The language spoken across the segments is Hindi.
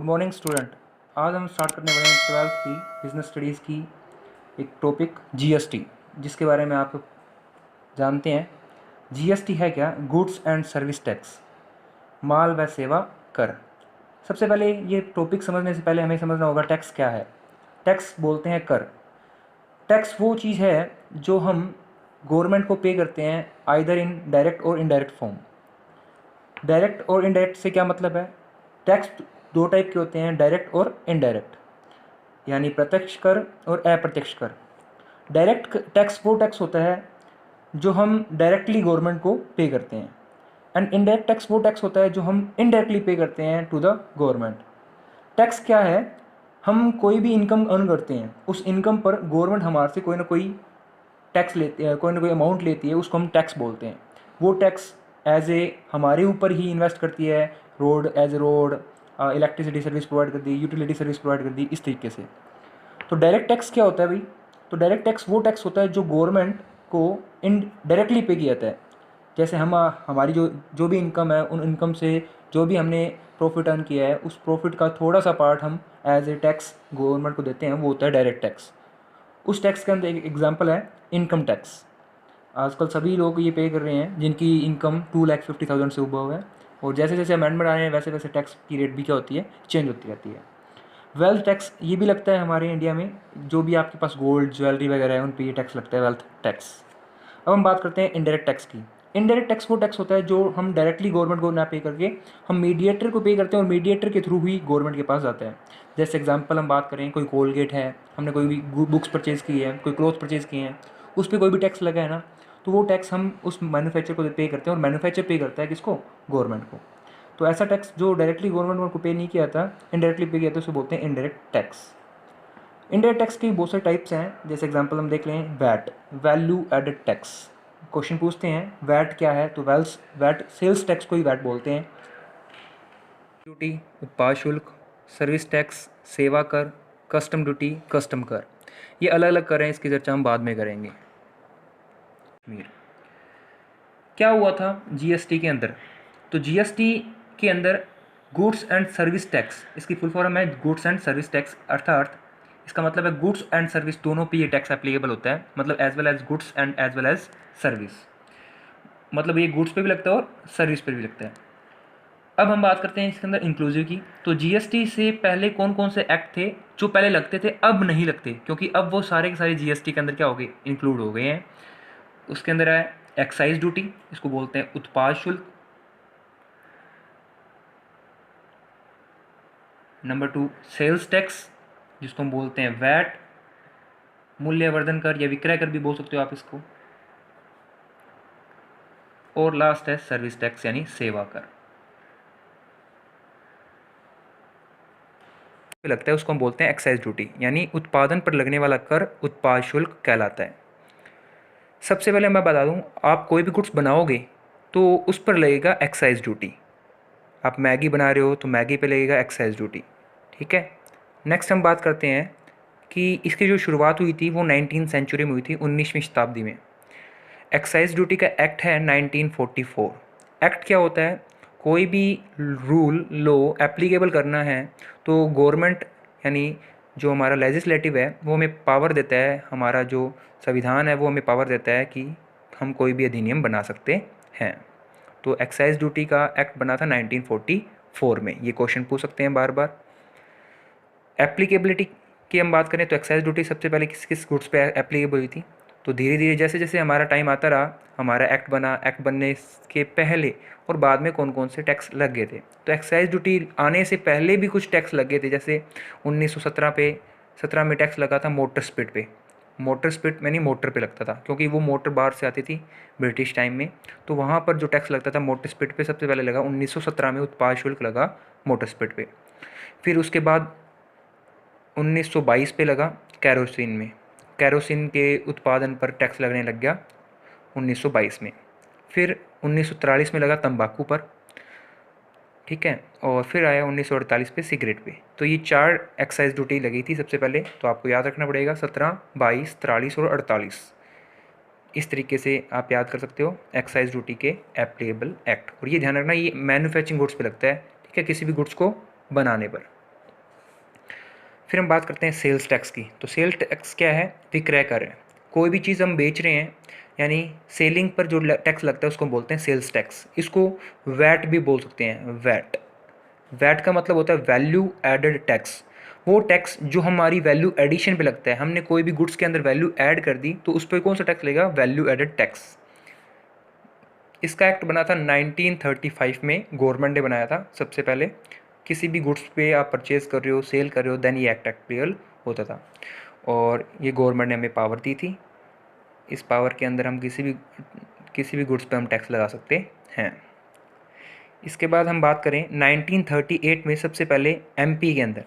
Morning student. आज हम स्टार्ट करने वाले हैं 12th की बिजनेस स्टडीज़ की एक टॉपिक जीएसटी, जिसके बारे में आप जानते हैं। जीएसटी है क्या? गुड्स एंड सर्विस टैक्स, माल व सेवा कर। सबसे पहले ये टॉपिक समझने से पहले हमें समझना होगा टैक्स क्या है। टैक्स बोलते हैं कर। टैक्स वो चीज़ है जो हम गवर्नमेंट को पे करते हैं, आइदर इन डायरेक्ट और इनडायरेक्ट फॉर्म। डायरेक्ट और इनडायरेक्ट से क्या मतलब है? टैक्स दो टाइप के होते हैं, डायरेक्ट और इनडायरेक्ट, यानी प्रत्यक्ष कर और अप्रत्यक्ष कर। डायरेक्ट टैक्स वो टैक्स होता है जो हम डायरेक्टली गवर्नमेंट को पे करते हैं, एंड इनडायरेक्ट टैक्स वो टैक्स होता है जो हम इनडायरेक्टली पे करते हैं टू द गवर्नमेंट। टैक्स क्या है? हम कोई भी इनकम अर्न करते हैं, उस इनकम पर गवर्नमेंट हमारे से कोई ना कोई टैक्स लेती है, कोई ना कोई अमाउंट लेती है, उसको हम टैक्स बोलते हैं। वो टैक्स एज ए हमारे ऊपर ही इन्वेस्ट करती है। Road as a road, electricity service provide कर दी, यूटिलिटी सर्विस प्रोवाइड कर दी, इस तरीके से। तो डायरेक्ट टैक्स क्या होता है भाई? तो डायरेक्ट टैक्स वो टैक्स होता है जो गवर्नमेंट को इनडायरेक्टली पे किया जाता है। जैसे हम हमारी जो जो भी इनकम है, उन इनकम से जो भी हमने प्रॉफिट अर्न किया है, उस प्रॉफिट का थोड़ा सा पार्ट हम एज ए टैक्स गवर्नमेंट को देते हैं, वो होता है डायरेक्ट टैक्स। उस टैक्स के अंदर एक एग्जांपल है इनकम टैक्स। आजकल सभी लोग ये पे कर रहे हैं जिनकी इनकम 2,50,000 से ऊपर है, और जैसे जैसे अमेंडमेंट आ रहे हैं वैसे वैसे टैक्स की रेट भी क्या होती है, चेंज होती रहती है। वेल्थ टैक्स ये भी लगता है हमारे इंडिया में, जो भी आपके पास गोल्ड ज्वेलरी वगैरह है उन पर ये टैक्स लगता है, वेल्थ टैक्स। अब हम बात करते हैं इनडायरेक्ट टैक्स की। इनडायरेक्ट टैक्स वो टैक्स होता है जो हम डायरेक्टली गवर्नमेंट को ना पे करके हम मीडिएटर को पे करते हैं, और मीडिएटर के थ्रू ही गवर्नमेंट के पास जाता है। जैसे एग्जांपल हम बात करें, कोई कोलगेट है, हमने कोई भी बुक्स परचेज़ की है, कोई क्लोथ परचेज़ किए हैं, उस पर कोई भी टैक्स लगा है ना, तो वो टैक्स हम उस मैन्युफैक्चर को पे करते हैं, और मैन्युफैक्चर पे करता है किसको? गवर्नमेंट को। तो ऐसा टैक्स जो डायरेक्टली गवर्नमेंट को पे नहीं किया था, इनडायरेक्टली पे किया था, उसे बोलते हैं इनडायरेक्ट टैक्स। इनडायरेक्ट टैक्स की बहुत सारे टाइप्स हैं। जैसे एग्जांपल हम देख लें, VAT, value added tax. Question पूछते हैं वैट क्या है, तो वैट सेल्स टैक्स को ही वैट बोलते हैं। ड्यूटी, उत्पाद शुल्क, सर्विस टैक्स, सेवा कर, कस्टम ड्यूटी, कस्टम कर, ये अलग अलग कर हैं, इसकी चर्चा हम बाद में करेंगे। क्या हुआ था जीएसटी के अंदर? तो जीएसटी के अंदर गुड्स एंड सर्विस टैक्स, इसकी फुल फॉर्म है गुड्स एंड सर्विस टैक्स, अर्थात इसका मतलब है गुड्स एंड सर्विस दोनों पे ये टैक्स एप्लीकेबल होता है, मतलब as well as goods and as well as service, मतलब ये गुड्स पे भी लगता है और सर्विस पे भी लगता है। अब हम बात करते हैं इसके अंदर इंक्लूसिव की। तो जीएसटी से पहले कौन कौन से एक्ट थे जो पहले लगते थे, अब नहीं लगते, क्योंकि अब वो सारे के सारे जीएसटी के अंदर क्या हो गए, इंक्लूड हो गए हैं। उसके अंदर है एक्साइज ड्यूटी, इसको बोलते हैं उत्पाद शुल्क। नंबर 2 सेल्स टैक्स, जिसको हम बोलते हैं वैट, मूल्यवर्धन कर या विक्रय कर भी बोल सकते हो आप इसको। और लास्ट है सर्विस टैक्स यानी सेवा कर। लगता है उसको हम बोलते हैं एक्साइज ड्यूटी, यानी उत्पादन पर लगने वाला कर उत्पाद शुल्क कहलाता है। सबसे पहले मैं बता दूं, आप कोई भी गुड्स बनाओगे तो उस पर लगेगा एक्साइज ड्यूटी। आप मैगी बना रहे हो तो मैगी पे लगेगा एक्साइज ड्यूटी, ठीक है। नेक्स्ट हम बात करते हैं कि इसकी जो शुरुआत हुई थी वो 19वीं सेंचुरी में हुई थी, 19वीं शताब्दी में। एक्साइज ड्यूटी का एक्ट है 1944। एक्ट क्या होता है? कोई भी रूल लॉ एप्लीकेबल करना है तो गवर्नमेंट यानी जो हमारा लेजिस्लेटिव है वो हमें पावर देता है, हमारा जो संविधान है वो हमें पावर देता है कि हम कोई भी अधिनियम बना सकते हैं। तो एक्साइज ड्यूटी का एक्ट बना था 1944 में। ये क्वेश्चन पूछ सकते हैं बार बार। एप्लीकेबिलिटी की हम बात करें तो एक्साइज ड्यूटी सबसे पहले किस किस गुड्स पे एप्लीकेबल हुई थी? तो धीरे धीरे जैसे जैसे हमारा टाइम आता रहा, हमारा एक्ट बना, एक्ट बनने के पहले और बाद में कौन कौन से टैक्स लग गए थे। तो एक्साइज ड्यूटी आने से पहले भी कुछ टैक्स लग गए थे। जैसे 1917 में टैक्स लगा था मोटर स्पिरिट पे। मोटर स्पिरिट यानी मोटर पे लगता था, क्योंकि वो मोटर बाहर से आती थी ब्रिटिश टाइम में, तो वहाँ पर जो टैक्स लगता था मोटर स्पिरिट पे सबसे पहले लगा 1917 में, उत्पाद शुल्क लगा मोटर स्पिरिट पे। फिर उसके बाद 1922 पे लगा कैरोसिन में, कैरोसिन के उत्पादन पर टैक्स लगने लग गया 1922 में। फिर 1943 में लगा तंबाकू पर, ठीक है, और फिर आया 1948 पे सिगरेट पे। तो ये 4 एक्साइज ड्यूटी लगी थी सबसे पहले, तो आपको याद रखना पड़ेगा 17, 22, 43 और 48। इस तरीके से आप याद कर सकते हो एक्साइज ड्यूटी के एप्लीकेबल एक्ट। और ये ध्यान रखना, ये मैन्युफैक्चरिंग गुड्स पे लगता है, ठीक है, किसी भी गुड्स को बनाने पर। फिर हम बात करते हैं सेल्स टैक्स की। तो सेल्स टैक्स क्या है? विक्रय कर, कोई भी चीज़ हम बेच रहे हैं यानी सेलिंग पर जो टैक्स लगता है उसको बोलते हैं सेल्स टैक्स। इसको वैट भी बोल सकते हैं। वैट, वैट का मतलब होता है वैल्यू एडेड टैक्स। वो टैक्स जो हमारी वैल्यू एडिशन पे लगता है, हमने कोई भी गुड्स के अंदर वैल्यू ऐड कर दी तो उस पर कौन सा टैक्स लगेगा? Value added tax. इसका एक्ट बना था 1935 में, गवर्नमेंट ने बनाया था सबसे पहले। किसी भी गुड्स पे आप परचेज़ कर रहे हो, सेल कर रहे हो, देन ये एक्ट एप्लीकेबल होता था और ये गवर्नमेंट ने हमें पावर दी थी। इस पावर के अंदर हम किसी भी गुड्स पे हम टैक्स लगा सकते हैं। इसके बाद हम बात करें 1938 में सबसे पहले एमपी के अंदर,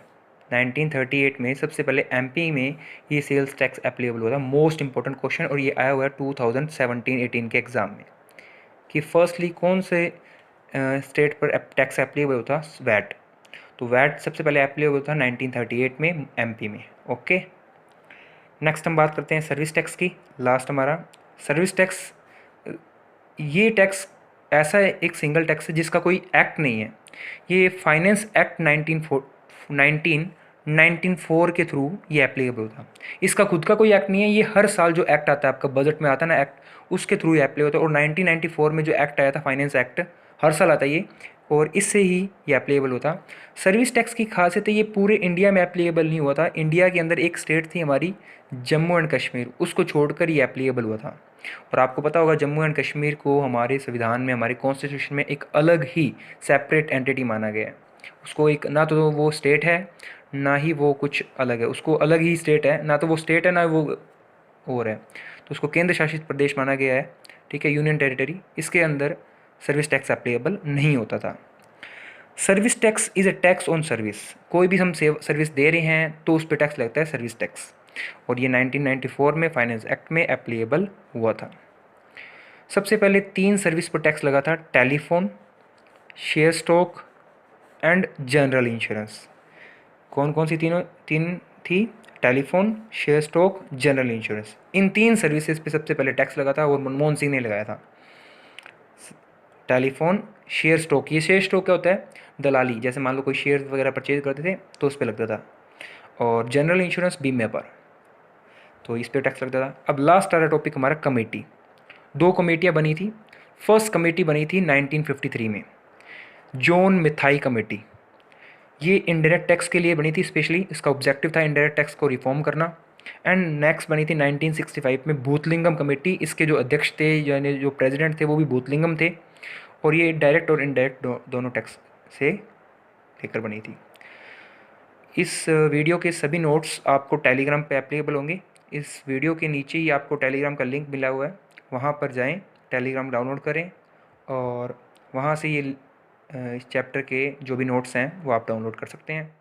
1938 में सबसे पहले एमपी में ये सेल्स टैक्स एप्लीकेबल हुआ था। मोस्ट इंपॉर्टेंट क्वेश्चन, और ये आया हुआ है 2017-18 के एग्ज़ाम में कि फर्स्टली कौन से स्टेट पर टैक्स एप्लीकेबल होता? वैट। तो वैट सबसे पहले एप्लीकेबल था 1938 में एमपी में। ओके, नेक्स्ट हम बात करते हैं सर्विस टैक्स की। लास्ट हमारा सर्विस टैक्स, ये टैक्स ऐसा एक सिंगल टैक्स है जिसका कोई एक्ट नहीं है। ये फाइनेंस एक्ट 1994 के थ्रू ये एप्लीकेबल था। इसका खुद का कोई एक्ट नहीं है, ये हर साल जो एक्ट आता है आपका बजट में आता है ना एक्ट, उसके थ्रू ये एप्लीकेबल होता है। और 1994 में जो एक्ट आया था फाइनेंस एक्ट, हर साल आता है ये, और इससे ही ये एप्लीकेबल होता। सर्विस टैक्स की खासियत है ये पूरे इंडिया में एप्लीकेबल नहीं हुआ था। इंडिया के अंदर एक स्टेट थी हमारी जम्मू एंड कश्मीर, उसको छोड़कर ये एप्लीकेबल हुआ था। और आपको पता होगा जम्मू एंड कश्मीर को हमारे संविधान में, हमारे कॉन्स्टिट्यूशन में एक अलग ही सेपरेट एंटिटी माना गया है। उसको एक, ना तो वो स्टेट है ना ही वो कुछ अलग है, उसको अलग ही स्टेट है, ना तो वो स्टेट है ना वो और है, तो उसको केंद्र शासित प्रदेश माना गया है। ठीक है, यूनियन टेरिटरी। इसके अंदर सर्विस टैक्स एप्लीकेबल नहीं होता था। Service tax is a tax on service. कोई भी हम सर्विस दे रहे हैं तो उस पर टैक्स लगता है सर्विस टैक्स, और ये 1994 में फाइनेंस एक्ट में एप्लीकेबल हुआ था। सबसे पहले 3 सर्विस पर टैक्स लगा था, telephone, share stock and general insurance. कौन कौन सी तीन थी? Telephone, share stock, general insurance. इन 3 सर्विसेज पे सबसे पहले टैक्स लगा था और मनमोहन सिंह ने लगाया था। टेलीफोन, शेयर स्टॉक, ये शेयर स्टॉक क्या होता है? दलाली, जैसे मान लो कोई शेयर वगैरह परचेज करते थे तो उस पर लगता था। और जनरल इंश्योरेंस बीमे पर, तो इस पर टैक्स लगता था। अब लास्ट आ रहा टॉपिक हमारा कमेटी। 2 कमेटियाँ बनी थी। फर्स्ट कमेटी बनी थी 1953 में, जॉन मिथाई कमेटी। ये इनडायरेक्ट टैक्स के लिए बनी थी स्पेशली, इसका ऑब्जेक्टिव था इनडायरेक्ट टैक्स को रिफॉर्म करना। एंड नेक्स्ट बनी थी 1965 में भूतलिंगम कमेटी। इसके जो अध्यक्ष थे यानी जो प्रेसिडेंट थे वो भी भूतलिंगम थे, और ये डायरेक्ट और इनडायरेक्ट दोनों टैक्स से लेकर बनी थी। इस वीडियो के सभी नोट्स आपको टेलीग्राम पे एप्लीकेबल होंगे। इस वीडियो के नीचे ही आपको टेलीग्राम का लिंक मिला हुआ है, वहाँ पर जाएं, टेलीग्राम डाउनलोड करें और वहाँ से ये इस चैप्टर के जो भी नोट्स हैं वो आप डाउनलोड कर सकते हैं।